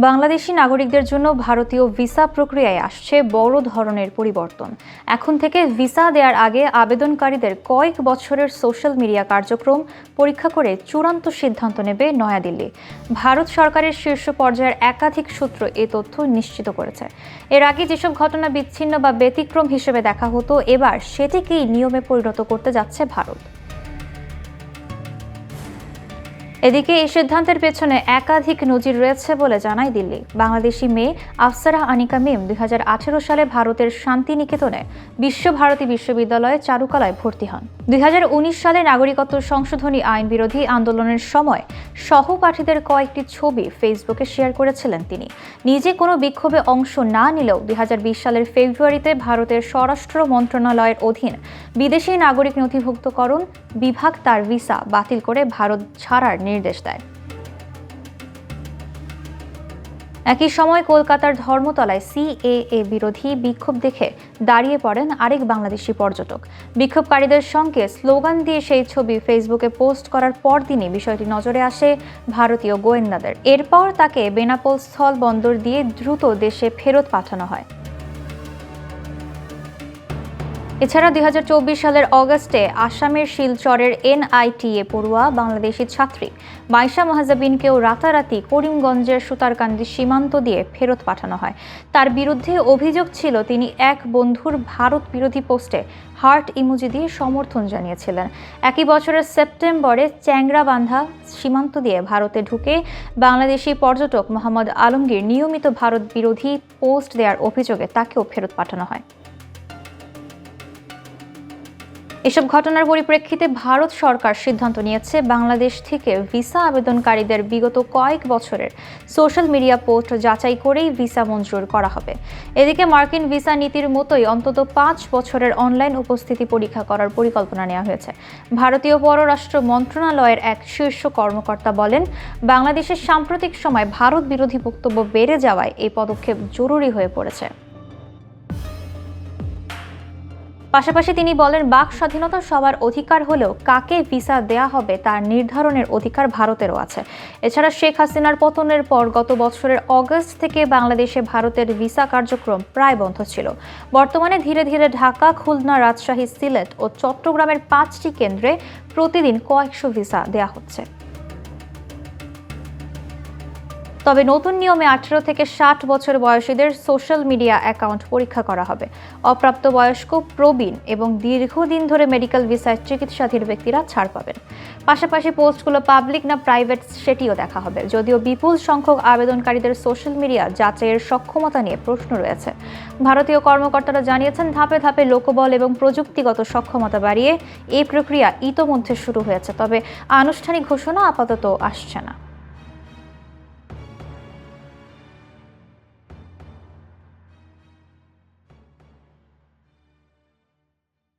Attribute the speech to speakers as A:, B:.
A: বাংলাদেশি নাগরিকদের জন্য ভারতীয় ভিসা প্রক্রিয়ায় আসছে বড় ধরনের পরিবর্তন। এখন থেকে ভিসা দেওয়ার আগে আবেদনকারীদের কয়েক বছরের সোশ্যাল মিডিয়া কার্যক্রম পরীক্ষা করে চূড়ান্ত সিদ্ধান্ত নেবে নয়াদিল্লি। ভারত সরকারের শীর্ষ পর্যায়ের একাধিক সূত্র এ তথ্য নিশ্চিত করেছে। এর আগে যেসব ঘটনা বিচ্ছিন্ন বা ব্যতিক্রম হিসেবে দেখা হতো, এবার সেটিকেই নিয়মে পরিণত করতে যাচ্ছে ভারত। এদিকে এই সিদ্ধান্তের পেছনে একাধিক নজির রয়েছে বলে জানায় দিল্লি। বাংলাদেশি মেয়ে আফসারা আনিকা মিম 2018 সালে ভারতের শান্তিনিকেতনে বিশ্বভারতী বিশ্ববিদ্যালয়ে চারুকলায় ভর্তি হন। 2019 সালে নাগরিকত্ব সংশোধনী আইন বিরোধী আন্দোলনের সময় সহপাঠীদের কয়েকটি ছবি ফেসবুকে শেয়ার করেছিলেন তিনি। নিজে কোনো বিক্ষোভে অংশ না নিলেও 2020 সালের ফেব্রুয়ারিতে ভারতের স্বরাষ্ট্র মন্ত্রণালয়ের অধীন বিদেশি নাগরিক নথিভুক্তকরণ বিভাগ তার ভিসা বাতিল করে ভারত ছাড়ার নির্দেশ দেয়। একই সময় কলকাতার ধর্মতলায় সিএএ বিরোধী বিক্ষোভ দেখে দাঁড়িয়ে পড়েন আরেক বাংলাদেশি পর্যটক। বিক্ষোভকারীদের সঙ্গে স্লোগান দিয়ে সেই ছবি ফেসবুকে পোস্ট করার পরদিনই বিষয়টি নজরে আসে ভারতীয় গোয়েন্দাদের। এরপর তাকে বেনাপোল স্থল বন্দর দিয়ে দ্রুত দেশে ফেরত পাঠানো হয়। এছাড়া 2024 সালের অগস্টে আসামের শিলচরের এনআইটিএ পড়ুয়া বাংলাদেশি ছাত্রী মাইশা মাহজাবিনকেও রাতারাতি করিমগঞ্জের সুতারকান্দি সীমান্ত দিয়ে ফেরত পাঠানো হয়। তার বিরুদ্ধে অভিযোগ ছিল তিনি এক বন্ধুর ভারত বিরোধী পোস্টে হার্ট ইমোজি দিয়ে সমর্থন জানিয়েছিলেন। একই বছরের সেপ্টেম্বরে চ্যাংরাবান্ধা সীমান্ত দিয়ে ভারতে ঢুকে বাংলাদেশি পর্যটক মোহাম্মদ আলমগীর নিয়মিত ভারত বিরোধী পোস্ট দেওয়ার অভিযোগে তাকেও ফেরত পাঠানো হয়। এসব ঘটনার পরিপ্রেক্ষিতে ভারত সরকার সিদ্ধান্ত নিয়েছে বাংলাদেশ থেকে ভিসা আবেদনকারীদের বিগত কয়েক বছরের সোশ্যাল মিডিয়া পোস্ট যাচাই করেই ভিসা মঞ্জুর করা হবে। এদিকে মার্কিন ভিসা নীতির মতোই অন্তত 5 বছরের অনলাইন উপস্থিতি পরীক্ষা করার পরিকল্পনা নেওয়া হয়েছে। ভারতীয় পররাষ্ট্র মন্ত্রণালয়ের এক শীর্ষ কর্মকর্তা বলেন, বাংলাদেশের সাম্প্রতিক সময় ভারত বিরোধী বক্তব্য বেড়ে যাওয়ায় এই পদক্ষেপ জরুরি হয়ে পড়েছে। পাশাপাশি তিনি বলেন, বাক স্বাধীনতা সবার অধিকার হলেও কাকে ভিসা দেয়া হবে তার নির্ধারণের অধিকার ভারতেরও আছে। এছাড়া শেখ হাসিনার পতনের পর গত বছরের অগস্ট থেকে বাংলাদেশে ভারতের ভিসা কার্যক্রম প্রায় বন্ধ ছিল। বর্তমানে ধীরে ধীরে ঢাকা, খুলনা, রাজশাহী, সিলেট ও চট্টগ্রামের 5টি কেন্দ্রে প্রতিদিন কয়েকশো ভিসা দেয়া হচ্ছে। তবে নতুন নিয়মে 18 থেকে 60 বছর বয়সীদের সোশ্যাল মিডিয়া অ্যাকাউন্ট পরীক্ষা করা হবে। অপ্রাপ্তবয়স্ক, প্রবীণ এবং দীর্ঘদিন ধরে মেডিকেল ভিসায় চিকিৎসাধীন ব্যক্তিরা ছাড় পাবেন। পাশাপাশি পোস্টগুলো পাবলিক না প্রাইভেট সেটিও দেখা হবে। যদিও বিপুল সংখ্যক আবেদনকারীদের সোশ্যাল মিডিয়া যাচাইয়ের সক্ষমতা নিয়ে প্রশ্ন রয়েছে। ভারতীয় কর্মকর্তারা জানিয়েছেন, ধাপে ধাপে লোকবল এবং প্রযুক্তিগত সক্ষমতা বাড়িয়ে এই প্রক্রিয়া ইতোমধ্যে শুরু হয়েছে। তবে আনুষ্ঠানিক ঘোষণা আপাতত আসছে না।